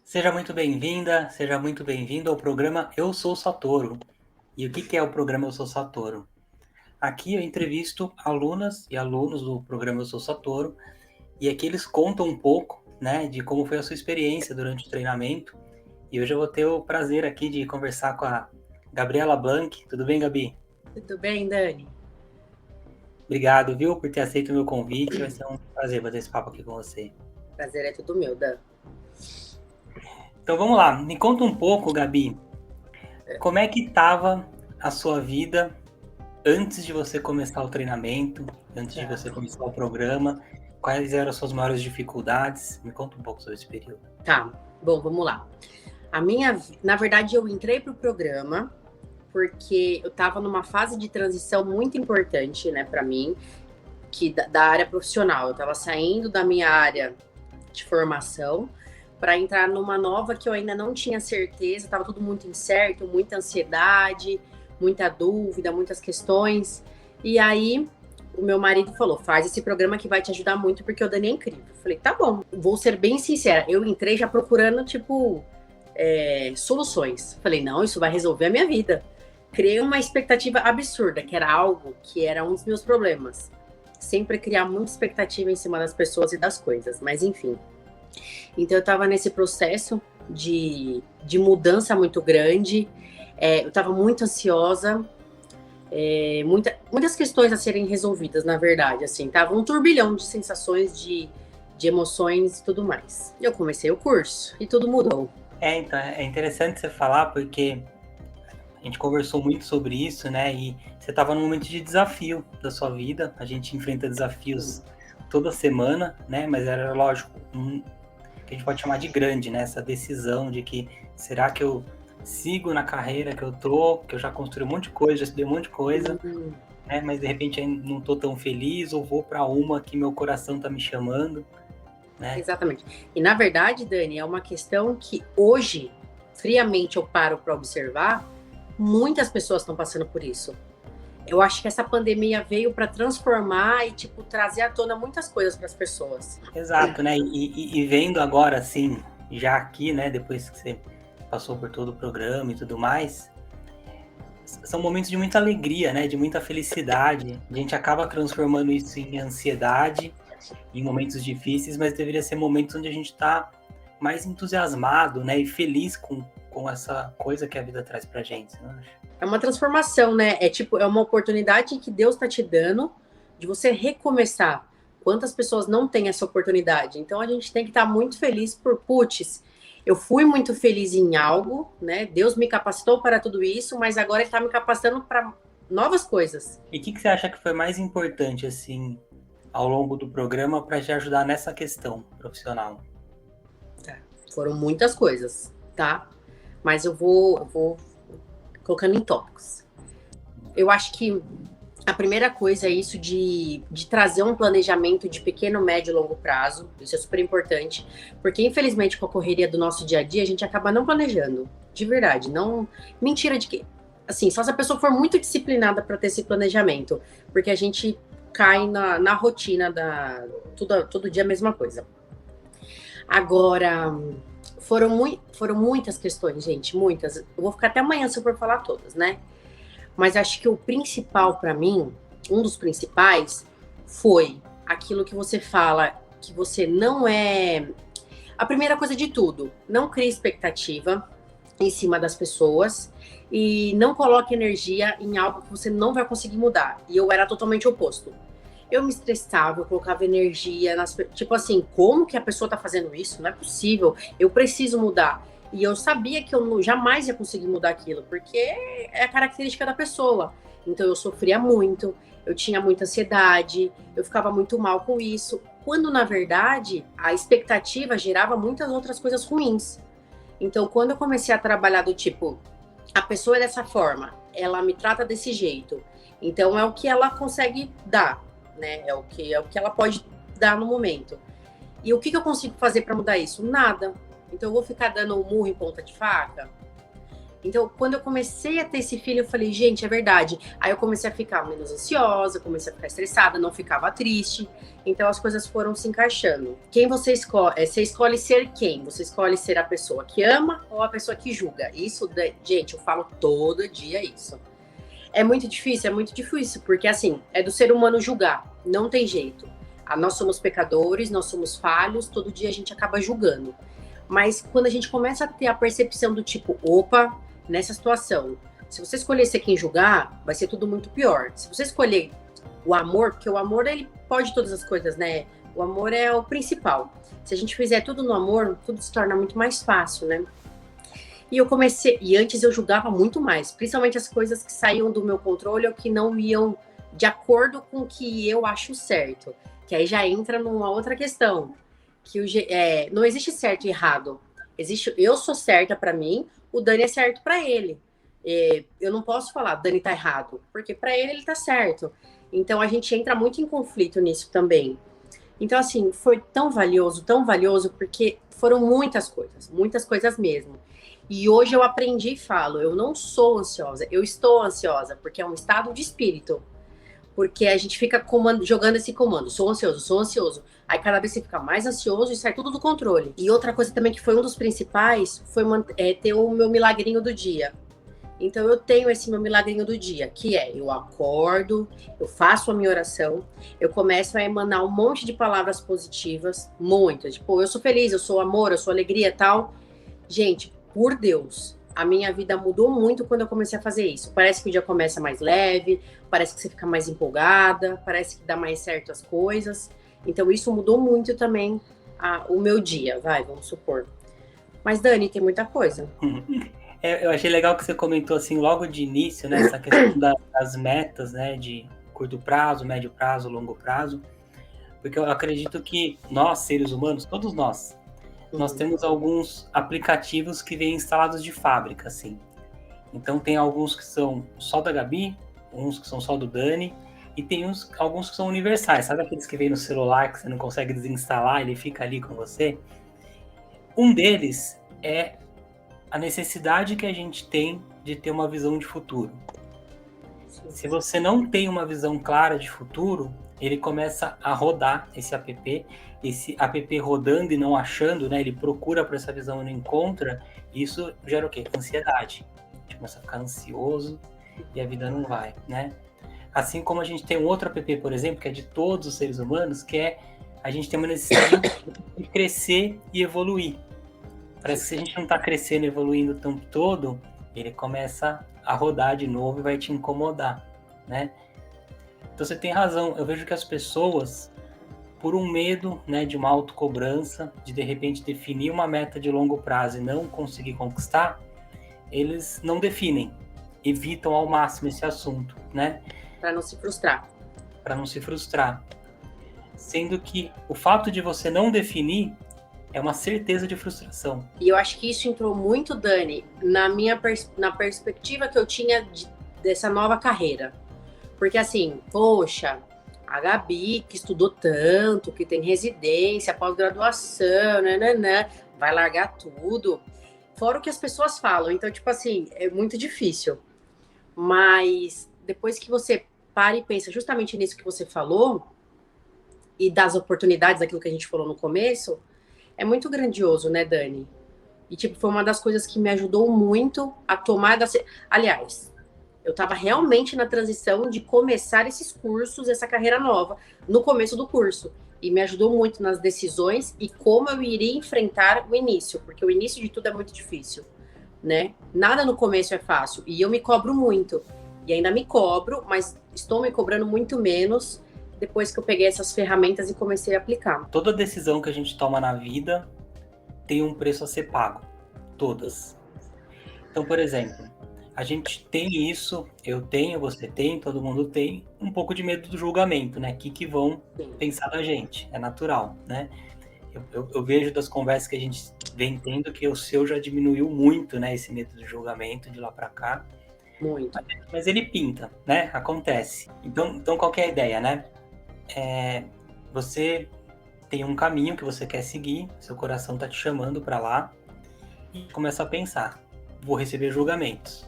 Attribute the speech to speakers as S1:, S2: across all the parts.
S1: Seja muito bem-vinda, seja muito bem-vindo ao programa Eu Sou Satoru. E o que é o programa Eu Sou Satoru? Aqui eu entrevisto alunas e alunos do programa Eu Sou Satoru e aqui eles contam um pouco, né, de como foi a sua experiência durante o treinamento. E hoje eu vou ter o prazer aqui de conversar com a Gabriela Blanc. Tudo bem, Gabi?
S2: Tudo bem, Dani?
S1: Obrigado, viu, por ter aceito o meu convite. Vai ser um prazer bater esse papo aqui com você.
S2: Prazer é tudo meu, Dan.
S1: Então vamos lá, me conta um pouco, Gabi, como é que estava a sua vida antes de você começar o treinamento, antes de você começar o programa, quais eram as suas maiores dificuldades? Me conta um pouco sobre esse período.
S2: Tá, bom, vamos lá. Na verdade, eu entrei pro programa porque eu estava numa fase de transição muito importante, né, para mim, da área profissional. Eu estava saindo da minha área de formação para entrar numa nova que eu ainda não tinha certeza, estava tudo muito incerto, muita ansiedade, muita dúvida, muitas questões. E aí o meu marido falou: faz esse programa que vai te ajudar muito, porque o Dani é incrível. Eu falei, tá bom. Vou ser bem sincera, eu entrei já procurando, soluções. Falei, não, isso vai resolver a minha vida. Criei uma expectativa absurda, que era algo que era um dos meus problemas. Sempre criar muita expectativa em cima das pessoas e das coisas, mas enfim. Então eu estava nesse processo de mudança muito grande, eu estava muito ansiosa, muitas questões a serem resolvidas, na verdade, assim, tava um turbilhão de sensações, de emoções e tudo mais. Eu comecei o curso e tudo mudou.
S1: Então, é interessante você falar, porque a gente conversou muito sobre isso, né? E você estava num momento de desafio da sua vida. A gente enfrenta desafios toda semana, né? Mas era lógico, que a gente pode chamar de grande, né? Essa decisão de que será que eu sigo na carreira que eu tô, que eu já construí um monte de coisa, já estudei um monte de coisa, né? Mas de repente não tô tão feliz, ou vou para uma que meu coração tá me chamando, né?
S2: Exatamente. E na verdade, Dani, é uma questão que hoje, friamente, eu paro para observar, muitas pessoas estão passando por isso. Eu acho que essa pandemia veio para transformar e, trazer à tona muitas coisas para as pessoas.
S1: Exato, né? E vendo agora, assim, já aqui, né? Depois que você passou por todo o programa e tudo mais, são momentos de muita alegria, né? De muita felicidade. A gente acaba transformando isso em ansiedade, em momentos difíceis, mas deveria ser momentos onde a gente está mais entusiasmado, né? E feliz com essa coisa que a vida traz pra gente, né?
S2: É uma transformação, né? É uma oportunidade que Deus está te dando de você recomeçar. Quantas pessoas não têm essa oportunidade? Então a gente tem que estar muito feliz putz, eu fui muito feliz em algo, né? Deus me capacitou para tudo isso, mas agora Ele está me capacitando para novas coisas.
S1: E o que você acha que foi mais importante, assim, ao longo do programa para te ajudar nessa questão profissional?
S2: Tá. Foram muitas coisas, tá? Mas eu vou colocando em tópicos. Eu acho que a primeira coisa é isso de trazer um planejamento de pequeno, médio e longo prazo. Isso é super importante, porque infelizmente com a correria do nosso dia a dia, a gente acaba não planejando. De verdade, não. Mentira de que. Assim, só se a pessoa for muito disciplinada para ter esse planejamento, porque a gente cai na rotina todo dia a mesma coisa. Agora, foram muitas questões, gente, muitas. Eu vou ficar até amanhã se eu for falar todas, né? Mas acho que o principal para mim, um dos principais, foi aquilo que você fala, que você não é. A primeira coisa de tudo, não crie expectativa em cima das pessoas e não coloque energia em algo que você não vai conseguir mudar. E eu era totalmente oposto. Eu me estressava, eu colocava energia tipo assim, como que a pessoa tá fazendo isso? Não é possível, eu preciso mudar. E eu sabia que eu jamais ia conseguir mudar aquilo, porque é a característica da pessoa. Então eu sofria muito, eu tinha muita ansiedade, eu ficava muito mal com isso, quando na verdade a expectativa gerava muitas outras coisas ruins. Então quando eu comecei a trabalhar do tipo, a pessoa é dessa forma, ela me trata desse jeito, então é o que ela consegue dar, né? É o que ela pode dar no momento. E o que eu consigo fazer para mudar isso? Nada. Então eu vou ficar dando um murro em ponta de faca? Então, quando eu comecei a ter esse filho, eu falei, gente, é verdade. Aí eu comecei a ficar menos ansiosa, comecei a ficar estressada, não ficava triste. Então as coisas foram se encaixando. Quem você escolhe? Você escolhe ser quem? Você escolhe ser a pessoa que ama ou a pessoa que julga? Isso, gente, eu falo todo dia isso. É muito difícil, porque assim, é do ser humano julgar, não tem jeito. Nós somos pecadores, nós somos falhos, todo dia a gente acaba julgando. Mas quando a gente começa a ter a percepção do tipo, opa, nessa situação, se você escolher ser quem julgar, vai ser tudo muito pior. Se você escolher o amor, porque o amor ele pode todas as coisas, né? O amor é o principal. Se a gente fizer tudo no amor, tudo se torna muito mais fácil, né? E eu comecei, e antes eu julgava muito mais, principalmente as coisas que saíam do meu controle ou que não iam de acordo com o que eu acho certo. Que aí já entra numa outra questão, que não existe certo e errado. Existe, eu sou certa para mim, o Dani é certo para ele. Eu não posso falar, Dani tá errado, porque para ele tá certo. Então a gente entra muito em conflito nisso também. Então, assim, foi tão valioso, porque foram muitas coisas mesmo. E hoje eu aprendi e falo, eu não sou ansiosa, eu estou ansiosa, porque é um estado de espírito. Porque a gente fica jogando esse comando, sou ansioso, sou ansioso. Aí cada vez você fica mais ansioso e sai tudo do controle. E outra coisa também que foi um dos principais, foi ter o meu milagrinho do dia. Então eu tenho esse meu milagrinho do dia, que é eu acordo, eu faço a minha oração, eu começo a emanar um monte de palavras positivas, muitas. Tipo, eu sou feliz, eu sou amor, eu sou alegria, tal. Gente, por Deus, a minha vida mudou muito quando eu comecei a fazer isso. Parece que o dia começa mais leve, parece que você fica mais empolgada, parece que dá mais certo as coisas. Então isso mudou muito também o meu dia, vamos supor. Mas Dani, tem muita coisa.
S1: Eu achei legal que você comentou assim logo de início, né, essa questão das metas, né, de curto prazo, médio prazo, longo prazo, porque eu acredito que nós, seres humanos, todos nós temos alguns aplicativos que vêm instalados de fábrica, assim. Então tem alguns que são só da Gabi, uns que são só do Dani, e tem alguns que são universais, sabe aqueles que vêm no celular que você não consegue desinstalar, ele fica ali com você? Um deles é a necessidade que a gente tem de ter uma visão de futuro. Se você não tem uma visão clara de futuro, ele começa a rodar esse app rodando e não achando, né? Ele procura por essa visão e não encontra, e isso gera o quê? Ansiedade. A gente começa a ficar ansioso e a vida não vai, né? Assim como a gente tem um outro app, por exemplo, que é de todos os seres humanos, que é a gente tem uma necessidade de crescer e evoluir. Parece que se a gente não está crescendo e evoluindo o tempo todo, ele começa a rodar de novo e vai te incomodar, né? Então você tem razão. Eu vejo que as pessoas, por um medo, né, de uma autocobrança, de repente definir uma meta de longo prazo e não conseguir conquistar, eles não definem, evitam ao máximo esse assunto, né?
S2: Para não se frustrar.
S1: Para não se frustrar. Sendo que o fato de você não definir é uma certeza de frustração.
S2: E eu acho que isso entrou muito, Dani, na perspectiva que eu tinha dessa nova carreira. Porque assim, poxa, a Gabi, que estudou tanto, que tem residência, pós-graduação, nananã, vai largar tudo. Fora o que as pessoas falam. Então, tipo assim, é muito difícil. Mas depois que você para e pensa justamente nisso que você falou, e das oportunidades, daquilo que a gente falou no começo, é muito grandioso, né, Dani? E, tipo, foi uma das coisas que me ajudou muito a tomar... Aliás, eu estava realmente na transição de começar esses cursos, essa carreira nova, no começo do curso. E me ajudou muito nas decisões e como eu iria enfrentar o início, porque o início de tudo é muito difícil, né? Nada no começo é fácil. E eu me cobro muito. E ainda me cobro, mas estou me cobrando muito menos depois que eu peguei essas ferramentas e comecei a aplicar.
S1: Toda decisão que a gente toma na vida tem um preço a ser pago. Todas. Então, por exemplo, a gente tem isso, eu tenho, você tem, todo mundo tem, um pouco de medo do julgamento, né? O que vão pensar da gente? É natural, né? Eu vejo das conversas que a gente vem tendo que o seu já diminuiu muito, né? Esse medo do julgamento de lá para cá.
S2: Muito.
S1: Mas ele pinta, né? Acontece. Então qual que é a ideia, né? Você tem um caminho que você quer seguir, seu coração tá te chamando para lá, e começa a pensar, vou receber julgamentos.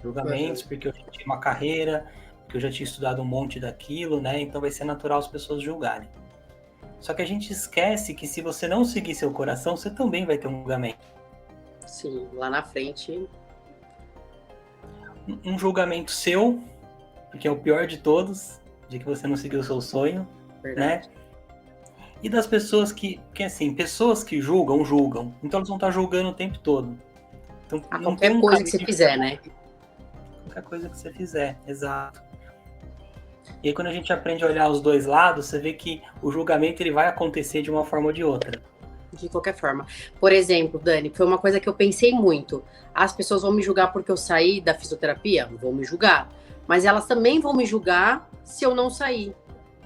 S1: Julgamentos porque eu já tinha uma carreira, porque eu já tinha estudado um monte daquilo, né? Então vai ser natural as pessoas julgarem. Só que a gente esquece que se você não seguir seu coração, você também vai ter um julgamento.
S2: Sim, lá na frente.
S1: Um julgamento seu, porque é o pior de todos, de que você não seguiu o seu sonho,
S2: Verdade.
S1: né? E das pessoas que assim, pessoas que julgam, então elas vão estar julgando o tempo todo. Então,
S2: A
S1: não tem
S2: qualquer
S1: um
S2: coisa que
S1: caminho
S2: você fizer, né?
S1: qualquer coisa que você fizer, exato. E aí quando a gente aprende a olhar os dois lados, você vê que o julgamento ele vai acontecer de uma forma ou de outra.
S2: De qualquer forma. Por exemplo, Dani, foi uma coisa que eu pensei muito. As pessoas vão me julgar porque eu saí da fisioterapia? Vão me julgar. Mas elas também vão me julgar se eu não sair.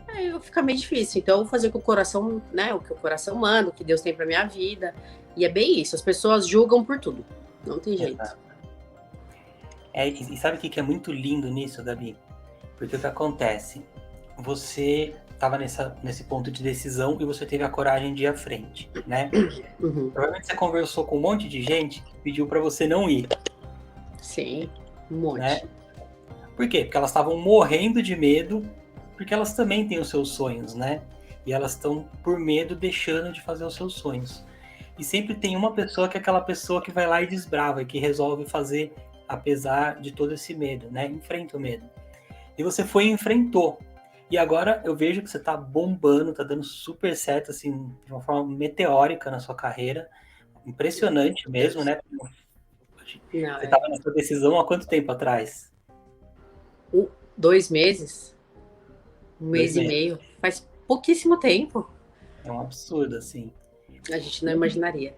S2: Aí fica meio difícil. Então, eu vou fazer o que o coração, né? O que o coração manda, o que Deus tem pra minha vida. E é bem isso. As pessoas julgam por tudo. Não tem jeito.
S1: E sabe o que é muito lindo nisso, Gabi? Porque o que acontece? Você estava nesse ponto de decisão e você teve a coragem de ir à frente, né?
S2: Uhum.
S1: Provavelmente você conversou com um monte de gente que pediu para você não ir.
S2: Sim, um monte.
S1: Né? Por quê? Porque elas estavam morrendo de medo, porque elas também têm os seus sonhos, né? E elas estão, por medo, deixando de fazer os seus sonhos. E sempre tem uma pessoa que é aquela pessoa que vai lá e desbrava, e que resolve fazer, apesar de todo esse medo, né? Enfrenta o medo. E você foi e enfrentou. E agora eu vejo que você tá bombando, tá dando super certo, assim, de uma forma meteórica na sua carreira. Impressionante mesmo, né?
S2: Não,
S1: Você estava nessa decisão há quanto tempo atrás?
S2: 2 meses, um
S1: 2
S2: mês e
S1: meses.
S2: meio. Faz pouquíssimo tempo.
S1: É um absurdo, assim.
S2: A gente não imaginaria.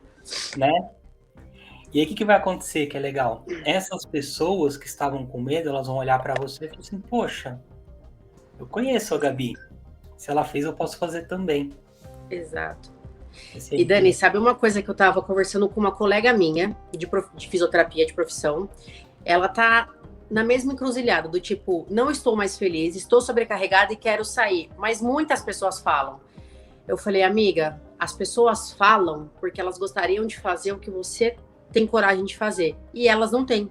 S1: Né? E aí o que vai acontecer que é legal? Essas pessoas que estavam com medo, elas vão olhar para você e falar assim, poxa, eu conheço a Gabi. Se ela fez, eu posso fazer também.
S2: Exato.
S1: Esse
S2: E
S1: aí
S2: Dani, sabe uma coisa que eu tava conversando com uma colega minha de fisioterapia de profissão? Ela tá na mesma encruzilhada, do tipo, não estou mais feliz, estou sobrecarregada e quero sair. Mas muitas pessoas falam. Eu falei, amiga, as pessoas falam porque elas gostariam de fazer o que você tem coragem de fazer. E elas não têm.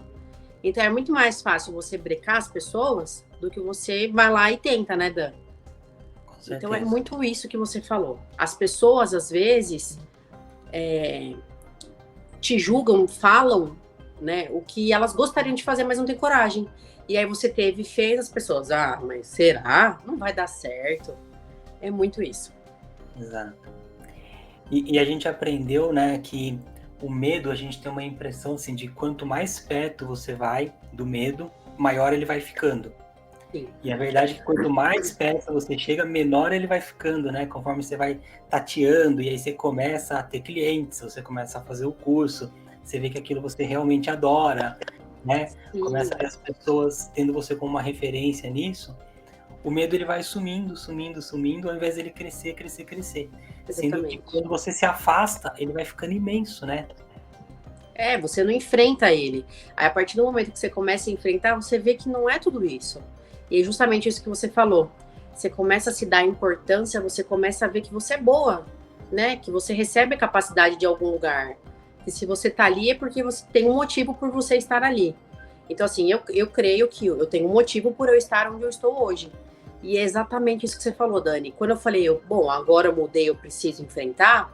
S2: Então é muito mais fácil você brecar as pessoas do que você vai lá e tenta, né, Dan?
S1: Com certeza.
S2: Então é muito isso que você falou. As pessoas, às vezes, te julgam, falam, né, o que elas gostariam de fazer, mas não tem coragem. E aí você teve e fez, as pessoas, mas será? Não vai dar certo. É muito isso.
S1: Exato. E a gente aprendeu, né, que o medo, a gente tem uma impressão assim, de quanto mais perto você vai do medo, maior ele vai ficando.
S2: Sim.
S1: E a verdade é que quanto mais perto você chega, menor ele vai ficando, né? Conforme você vai tateando, e aí você começa a ter clientes, você começa a fazer o curso, você vê que aquilo você realmente adora, né?
S2: Sim.
S1: Começa a ver as pessoas tendo você como uma referência nisso, o medo ele vai sumindo, ao invés dele crescer. Sendo que quando você se afasta, ele vai ficando imenso, né?
S2: Você não enfrenta ele. Aí, a partir do momento que você começa a enfrentar, você vê que não é tudo isso. E é justamente isso que você falou. Você começa a se dar importância, você começa a ver que você é boa, né? Que você recebe a capacidade de algum lugar. Que se você tá ali é porque você tem um motivo por você estar ali. Então, assim, eu creio que eu tenho um motivo por eu estar onde eu estou hoje. E é exatamente isso que você falou, Dani. Quando eu falei, agora eu mudei, eu preciso enfrentar,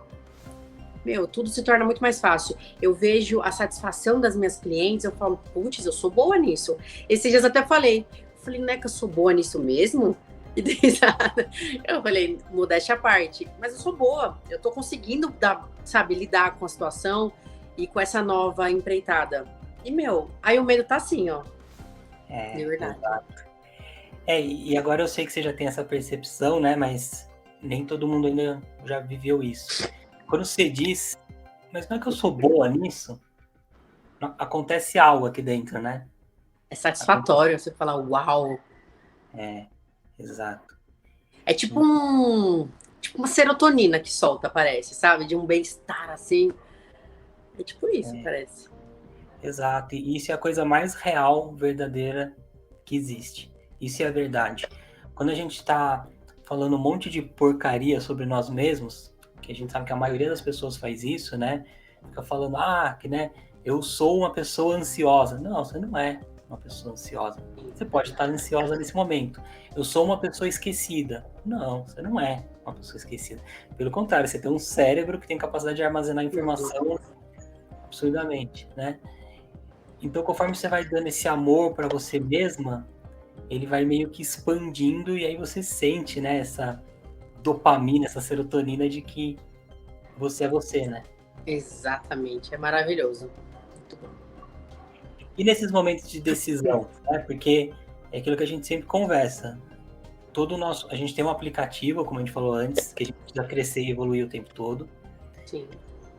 S2: tudo se torna muito mais fácil. Eu vejo a satisfação das minhas clientes, eu falo, putz, eu sou boa nisso. Esses dias até falei, não é que eu sou boa nisso mesmo? E eu falei, modéstia à parte, mas eu sou boa, eu tô conseguindo lidar com a situação e com essa nova empreitada. E, aí o medo tá assim, ó.
S1: É
S2: verdade.
S1: Exato. E agora eu sei que você já tem essa percepção, né? Mas nem todo mundo ainda já viveu isso. Quando você diz, mas não é que eu sou boa nisso, acontece algo aqui dentro, né?
S2: É satisfatório você falar, uau.
S1: Exato.
S2: É tipo uma serotonina que solta, parece, sabe? De um bem-estar, assim. É tipo isso, parece.
S1: Exato. E isso é a coisa mais real, verdadeira que existe. Isso é a verdade. Quando a gente tá falando um monte de porcaria sobre nós mesmos, que a gente sabe que a maioria das pessoas faz isso, né? Fica falando, que né? eu sou uma pessoa ansiosa. Não, você não é uma pessoa ansiosa. Você pode estar ansiosa nesse momento. Eu sou uma pessoa esquecida. Não, você não é uma pessoa esquecida. Pelo contrário, você tem um cérebro que tem capacidade de armazenar informação absurdamente, né? Então, conforme você vai dando esse amor para você mesma, ele vai meio que expandindo e aí você sente, né, essa dopamina, essa serotonina de que você é você, né?
S2: Exatamente, é maravilhoso. Muito bom.
S1: E nesses momentos de decisão, né? Porque é aquilo que a gente sempre conversa. A gente tem um aplicativo, como a gente falou antes, que a gente precisa crescer e evoluir o tempo todo.
S2: Sim.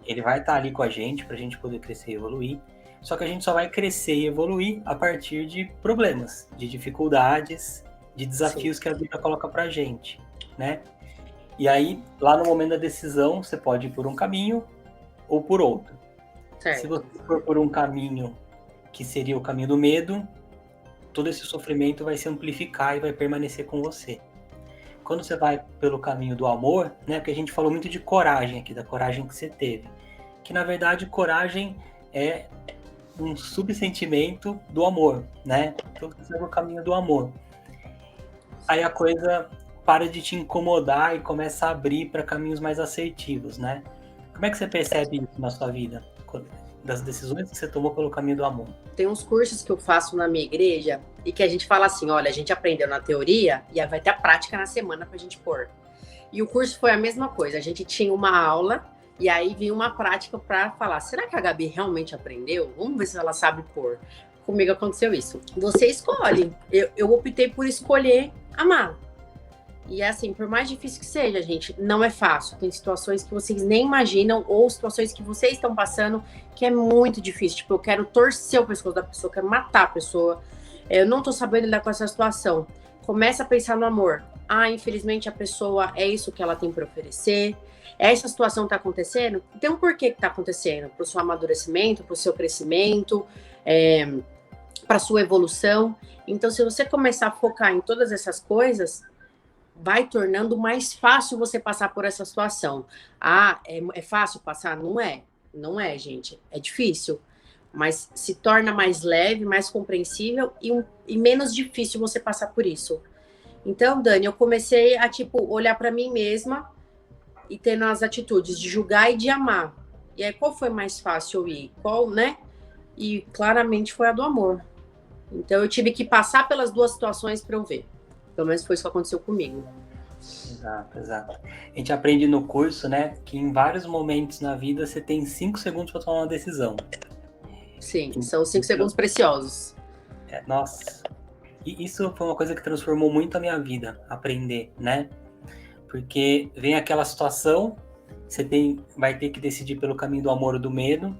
S1: Ele vai estar ali com a gente para a gente poder crescer e evoluir. Só que a gente só vai crescer e evoluir a partir de problemas, de dificuldades, de desafios que a vida coloca pra gente, né? E aí, lá no momento da decisão, você pode ir por um caminho ou por outro.
S2: Certo.
S1: Se você for por um caminho que seria o caminho do medo, todo esse sofrimento vai se amplificar e vai permanecer com você. Quando você vai pelo caminho do amor, né? Porque a gente falou muito de coragem aqui, da coragem que você teve. Que na verdade coragem é um subsentimento do amor, né? Então você vai no caminho do amor. Aí a coisa para de te incomodar e começa a abrir para caminhos mais assertivos, né? Como é que você percebe isso na sua vida? Das decisões que você tomou pelo caminho do amor?
S2: Tem uns cursos que eu faço na minha igreja e que a gente fala assim, olha, a gente aprendeu na teoria e vai ter a prática na semana pra gente pôr. E o curso foi a mesma coisa, a gente tinha uma aula e aí vinha uma prática para falar, será que a Gabi realmente aprendeu? Vamos ver se ela sabe pôr. Comigo aconteceu isso. Você escolhe. Eu optei por escolher amar. E assim, por mais difícil que seja, gente, não é fácil. Tem situações que vocês nem imaginam ou situações que vocês estão passando que é muito difícil. Tipo, eu quero torcer o pescoço da pessoa, eu quero matar a pessoa. Eu não tô sabendo lidar com essa situação. Começa a pensar no amor. Ah, infelizmente a pessoa é isso que ela tem para oferecer. Essa situação está acontecendo, tem um porquê que está acontecendo, para o seu amadurecimento, para o seu crescimento, para a sua evolução. Então, se você começar a focar em todas essas coisas, vai tornando mais fácil você passar por essa situação. Ah, é fácil passar? Não é. Não é, gente. É difícil. Mas se torna mais leve, mais compreensível e menos difícil você passar por isso. Então, Dani, eu comecei a, olhar para mim mesma e tendo as atitudes de julgar e de amar. E aí, qual foi mais fácil ir? Qual, né? E claramente foi a do amor. Então, eu tive que passar pelas duas situações para eu ver. Pelo menos foi isso que aconteceu comigo.
S1: Exato, exato. A gente aprende no curso, né, que em vários momentos na vida você tem 5 segundos para tomar uma decisão.
S2: Sim, são 5 segundos preciosos.
S1: Nossa, e isso foi uma coisa que transformou muito a minha vida, aprender, né? Porque vem aquela situação, você vai ter que decidir pelo caminho do amor ou do medo,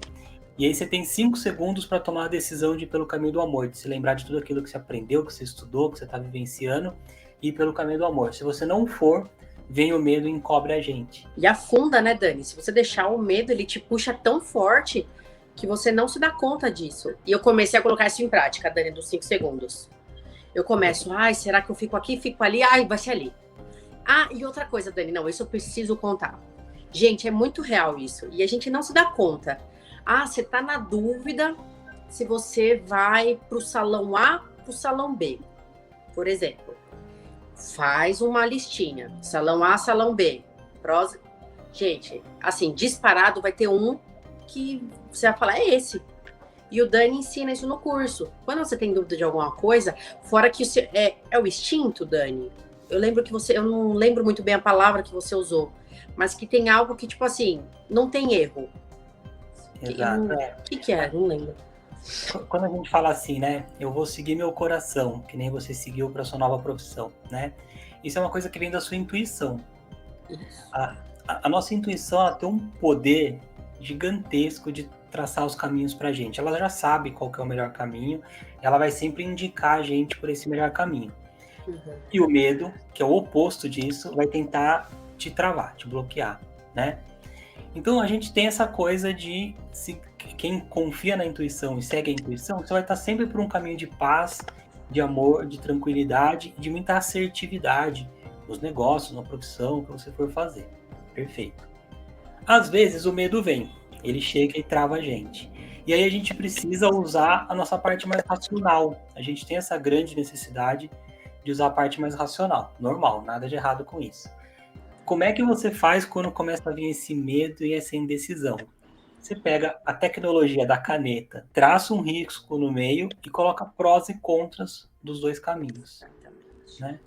S1: e aí você tem 5 segundos para tomar a decisão de ir pelo caminho do amor, de se lembrar de tudo aquilo que você aprendeu, que você estudou, que você está vivenciando, e ir pelo caminho do amor. Se você não for, vem o medo e encobre a gente.
S2: E afunda, né, Dani? Se você deixar o medo, ele te puxa tão forte que você não se dá conta disso. E eu comecei a colocar isso em prática, Dani, dos 5 segundos. Eu começo, ai, será que eu fico aqui, fico ali? Ai, vai ser ali. Ah, e outra coisa, Dani, não, isso eu preciso contar. Gente, é muito real isso. E a gente não se dá conta. Ah, você tá na dúvida se você vai pro salão A, pro salão B. Por exemplo, faz uma listinha. Salão A, salão B. Gente, assim, disparado vai ter um que você vai falar, é esse. E o Dani ensina isso no curso. Quando você tem dúvida de alguma coisa, fora que é o instinto, Dani. Eu não lembro muito bem a palavra que você usou, mas que tem algo que, tipo assim, não tem erro.
S1: Exato.
S2: O que é? Não lembro.
S1: Quando a gente fala assim, né? Eu vou seguir meu coração, que nem você seguiu para sua nova profissão, né? Isso é uma coisa que vem da sua intuição. A nossa intuição, ela tem um poder gigantesco de traçar os caminhos pra gente. Ela já sabe qual que é o melhor caminho, ela vai sempre indicar a gente por esse melhor caminho. Uhum. E o medo, que é o oposto disso, vai tentar te travar, te bloquear, né? Então a gente tem essa coisa de quem confia na intuição e segue a intuição, você vai estar sempre por um caminho de paz, de amor, de tranquilidade, de muita assertividade nos negócios, na profissão que você for fazer. Perfeito. Às vezes o medo vem, ele chega e trava a gente. E aí a gente precisa usar a nossa parte mais racional. A gente tem essa grande necessidade de usar a parte mais racional. Normal, nada de errado com isso. Como é que você faz quando começa a vir esse medo e essa indecisão? Você pega a tecnologia da caneta, traça um risco no meio e coloca prós e contras dos dois caminhos.
S2: Exatamente.
S1: Né?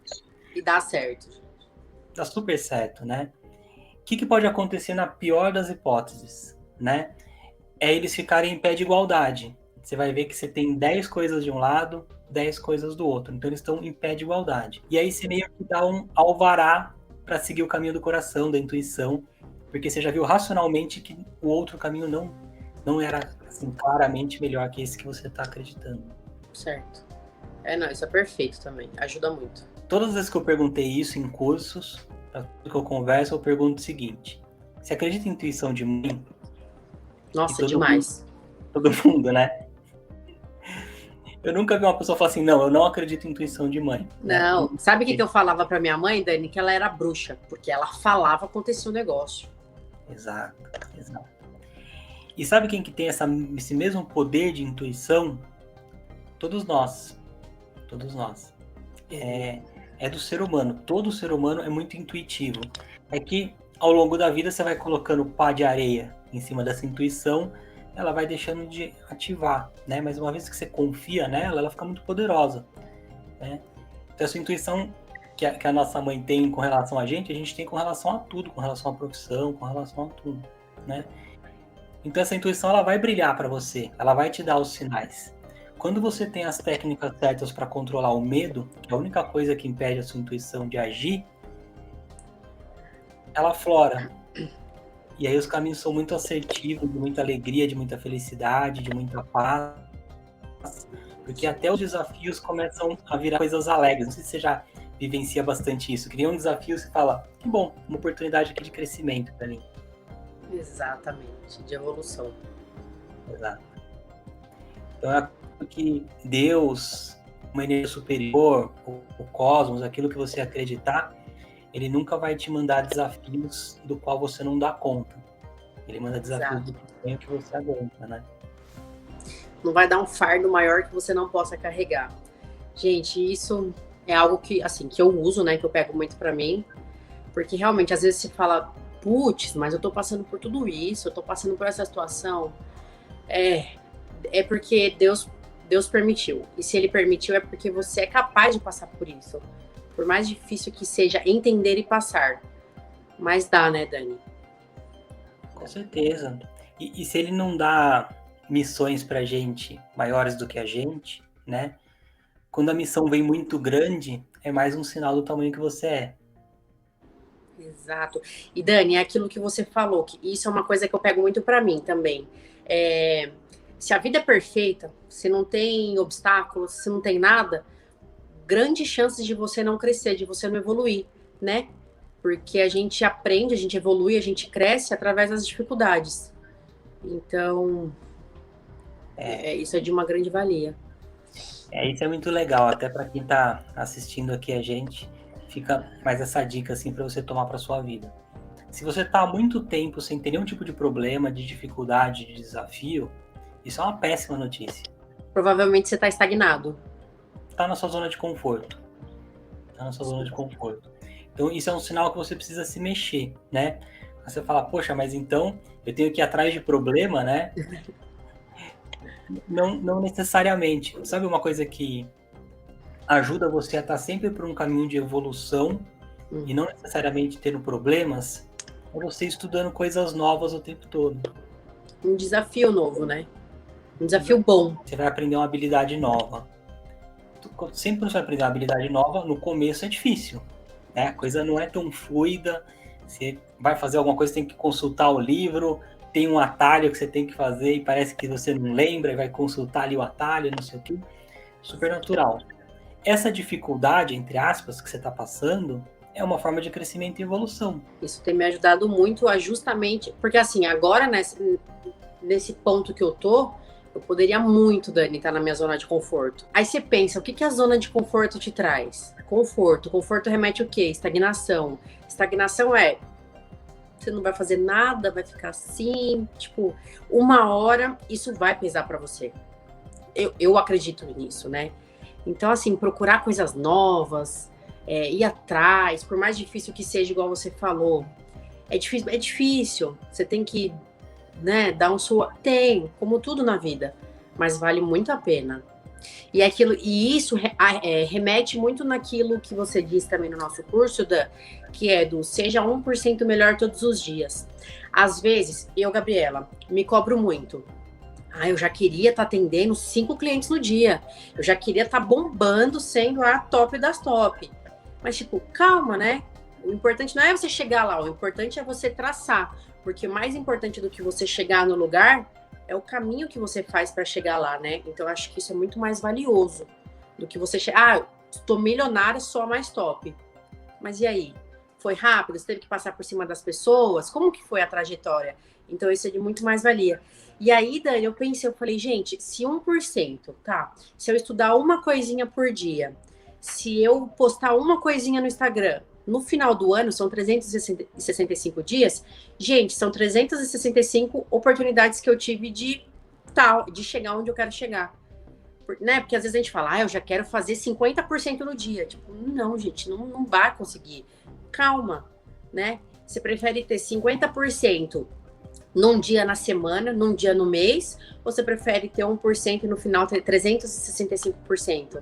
S2: E dá certo.
S1: Dá super certo, né? O que pode acontecer na pior das hipóteses, né? É eles ficarem em pé de igualdade. Você vai ver que você tem 10 coisas de um lado, 10 coisas do outro. Então eles estão em pé de igualdade. E aí você meio que dá um alvará para seguir o caminho do coração, da intuição, porque você já viu racionalmente que o outro caminho não era assim, claramente melhor que esse que você está acreditando.
S2: Certo. Não, isso é perfeito também. Ajuda muito.
S1: Todas as vezes que eu perguntei isso em cursos, pra tudo que eu converso, eu pergunto o seguinte: você acredita em intuição de mãe?
S2: Nossa, demais.
S1: Todo mundo, né? Eu nunca vi uma pessoa falar assim, não, eu não acredito em intuição de mãe.
S2: Não.
S1: Né?
S2: Sabe o que eu falava pra minha mãe, Dani? Que ela era bruxa, porque ela falava, acontecia um negócio.
S1: Exato. E sabe quem que tem esse mesmo poder de intuição? Todos nós. É do ser humano. Todo ser humano é muito intuitivo. É que ao longo da vida você vai colocando pá de areia em cima dessa intuição, ela vai deixando de ativar, né? Mas uma vez que você confia nela, ela fica muito poderosa, né? Então essa intuição que a nossa mãe tem com relação a gente tem com relação a tudo, com relação à profissão, com relação a tudo, né? Então essa intuição ela vai brilhar para você, ela vai te dar os sinais. Quando você tem as técnicas certas para controlar o medo, que é a única coisa que impede a sua intuição de agir, ela flora. E aí os caminhos são muito assertivos, de muita alegria, de muita felicidade, de muita paz. Porque até os desafios começam a virar coisas alegres. Não sei se você já vivencia bastante isso. Cria um desafio e você fala, que bom, uma oportunidade aqui de crescimento para mim.
S2: Exatamente, de evolução.
S1: Exato. Então é que Deus, uma energia superior, o cosmos, aquilo que você acreditar, ele nunca vai te mandar desafios do qual você não dá conta. Ele manda desafios do tamanho que você aguenta, né?
S2: Não vai dar um fardo maior que você não possa carregar. Gente, isso é algo que, assim, que eu uso, né? Que eu pego muito pra mim. Porque realmente, às vezes você fala, putz, mas eu tô passando por tudo isso, eu tô passando por essa situação. É porque Deus permitiu. E se ele permitiu, é porque você é capaz de passar por isso. Por mais difícil que seja entender e passar. Mas dá, né, Dani?
S1: Com certeza. E se ele não dá missões pra gente maiores do que a gente, né? Quando a missão vem muito grande, é mais um sinal do tamanho que você é.
S2: Exato. E Dani, é aquilo que você falou, que isso é uma coisa que eu pego muito pra mim também. Se a vida é perfeita, se não tem obstáculos, se não tem nada, grandes chances de você não crescer, de você não evoluir, né? Porque a gente aprende, a gente evolui, a gente cresce através das dificuldades. Então, isso é de uma grande valia.
S1: Isso é muito legal, até para quem está assistindo aqui a gente, fica mais essa dica assim para você tomar para sua vida. Se você está há muito tempo sem ter nenhum tipo de problema, de dificuldade, de desafio, isso é uma péssima notícia.
S2: Provavelmente você está estagnado.
S1: Está na sua zona de conforto. Então isso é um sinal que você precisa se mexer, né? Aí você fala, poxa, mas então eu tenho que ir atrás de problema, né? Não necessariamente. Sabe uma coisa que ajuda você a estar sempre por um caminho de evolução e não necessariamente tendo problemas? É você estudando coisas novas o tempo todo.
S2: Um desafio novo, né? Um desafio bom.
S1: Você vai aprender uma habilidade nova. Sempre que você vai aprender uma habilidade nova, no começo é difícil, né? A coisa não é tão fluida. Você vai fazer alguma coisa, tem que consultar o livro, tem um atalho que você tem que fazer e parece que você não lembra e vai consultar ali o atalho, não sei o quê. Super natural. Essa dificuldade, entre aspas, que você está passando, é uma forma de crescimento e evolução.
S2: Isso tem me ajudado muito a justamente... Porque assim, agora nesse ponto que eu tô, eu poderia muito, Dani, estar na minha zona de conforto. Aí você pensa, o que a zona de conforto te traz? Conforto. Conforto remete o quê? Estagnação. Estagnação é você não vai fazer nada, vai ficar assim, tipo, uma hora isso vai pesar para você. Eu acredito nisso, né? Então, assim, procurar coisas novas, ir atrás, por mais difícil que seja, igual você falou, é difícil. Você tem que, né, dar um suor. Tem, como tudo na vida, mas vale muito a pena. E isso remete muito naquilo que você disse também no nosso curso, Dan, que é do seja 1% melhor todos os dias. Às vezes, eu, Gabriela, me cobro muito. Eu já queria estar atendendo 5 clientes no dia. Eu já queria estar bombando, sendo a top das top. Mas, tipo, calma, né? O importante não é você chegar lá, o importante é você traçar. Porque mais importante do que você chegar no lugar é o caminho que você faz para chegar lá, né? Então, eu acho que isso é muito mais valioso do que você chegar. Estou milionária, sou a mais top. Mas e aí? Foi rápido? Você teve que passar por cima das pessoas? Como que foi a trajetória? Então, isso é de muito mais valia. E aí, Dani, eu falei, gente, se 1%, tá? Se eu estudar uma coisinha por dia, se eu postar uma coisinha no Instagram, no final do ano, são 365 dias, gente, são 365 oportunidades que eu tive de chegar onde eu quero chegar. Né? Porque às vezes a gente fala, eu já quero fazer 50% no dia. Tipo, não, gente, não vai conseguir. Calma, né? Você prefere ter 50% num dia na semana, num dia no mês, ou você prefere ter 1% e no final ter 365%?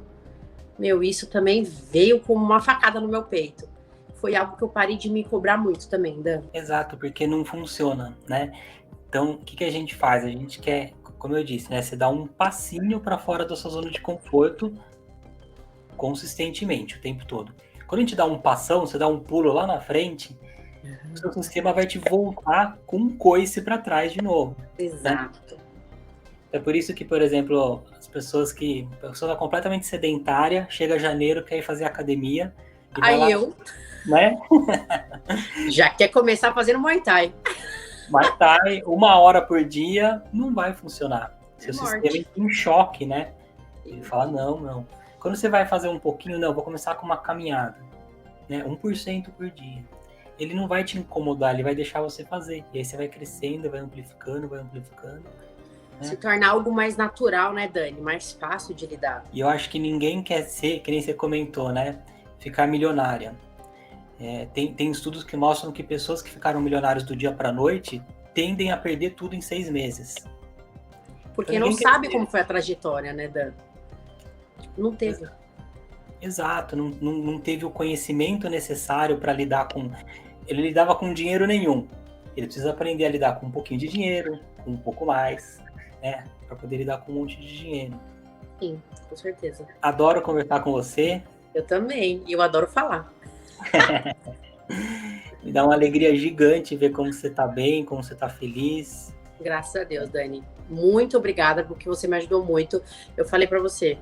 S2: Meu, isso também veio como uma facada no meu peito. Foi algo que eu parei de me cobrar muito também, Dan.
S1: Exato, porque não funciona, né? Então, o que a gente faz? A gente quer, como eu disse, né? Você dá um passinho para fora da sua zona de conforto consistentemente, o tempo todo. Quando a gente dá um passão, você dá um pulo lá na frente, o seu sistema vai te voltar com um coice para trás de novo.
S2: Exato.
S1: Né? É por isso que, por exemplo, a pessoa completamente sedentária, chega janeiro, quer ir fazer academia.
S2: Aí eu...
S1: Né?
S2: Já quer começar fazendo Muay Thai.
S1: Muay Thai, 1 hora por dia, não vai funcionar. Seu sistema entra em choque, né? Ele fala, não. Quando você vai fazer um pouquinho, não, vou começar com uma caminhada. Né? 1% por dia. Ele não vai te incomodar, ele vai deixar você fazer. E aí você vai crescendo, vai amplificando. Né?
S2: Se tornar algo mais natural, né, Dani? Mais fácil de lidar.
S1: E eu acho que ninguém quer ser, que nem você comentou, né? Ficar milionária. Tem estudos que mostram que pessoas que ficaram milionários do dia para a noite tendem a perder tudo em 6 meses.
S2: Porque então, não sabe como foi a trajetória, né, Dan? Não teve.
S1: Exato, não teve o conhecimento necessário para lidar com... Ele lidava com dinheiro nenhum. Ele precisa aprender a lidar com um pouquinho de dinheiro, com um pouco mais, né? Para poder lidar com um monte de dinheiro.
S2: Sim, com certeza.
S1: Adoro conversar com você.
S2: Eu também, e eu adoro falar.
S1: Me dá uma alegria gigante ver como você tá bem, como você tá feliz.
S2: Graças a Deus, Dani. Muito obrigada, porque você me ajudou muito. Eu falei para você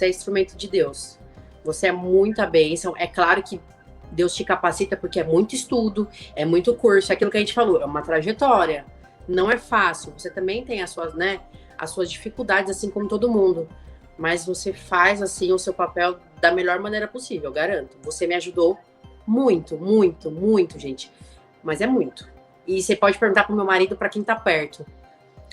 S2: é instrumento de Deus. Você é muita bênção. É claro que Deus te capacita porque é muito estudo, é muito curso, é aquilo que a gente falou, é uma trajetória. Não é fácil. Você também tem as suas dificuldades, assim como todo mundo. Mas você faz, assim, o seu papel da melhor maneira possível, eu garanto. Você me ajudou muito, muito, muito, gente. Mas é muito. E você pode perguntar pro meu marido, para quem tá perto.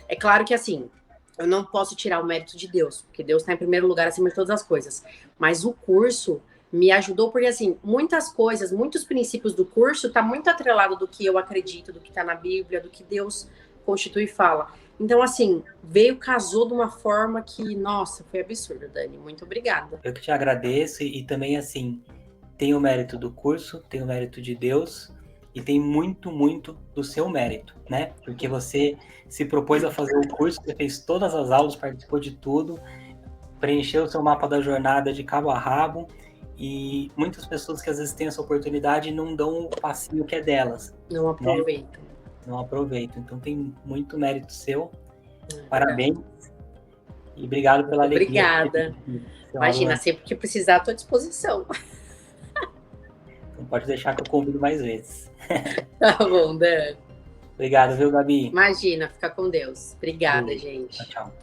S2: É claro que, assim, eu não posso tirar o mérito de Deus, porque Deus tá em primeiro lugar acima de todas as coisas. Mas o curso me ajudou, porque, assim, muitas coisas, muitos princípios do curso tá muito atrelado do que eu acredito, do que tá na Bíblia, do que Deus constitui e fala. Então, assim, casou de uma forma que, nossa, foi absurdo, Dani. Muito obrigada.
S1: Eu que te agradeço e também, assim, tem o mérito do curso, tem o mérito de Deus e tem muito, muito do seu mérito, né? Porque você se propôs a fazer o curso, você fez todas as aulas, participou de tudo, preencheu o seu mapa da jornada de cabo a rabo e muitas pessoas que às vezes têm essa oportunidade não dão o passinho que é delas.
S2: Não aproveitam.
S1: Né? Não aproveitam. Então tem muito mérito seu. Parabéns. E obrigado pela alegria.
S2: Obrigada. Imagina, sempre que precisar, estou à disposição.
S1: Então pode deixar que eu convido mais vezes.
S2: Tá bom, Dan.
S1: Obrigado, viu, Gabi?
S2: Imagina, fica com Deus. Obrigada, gente.
S1: Tchau, tchau.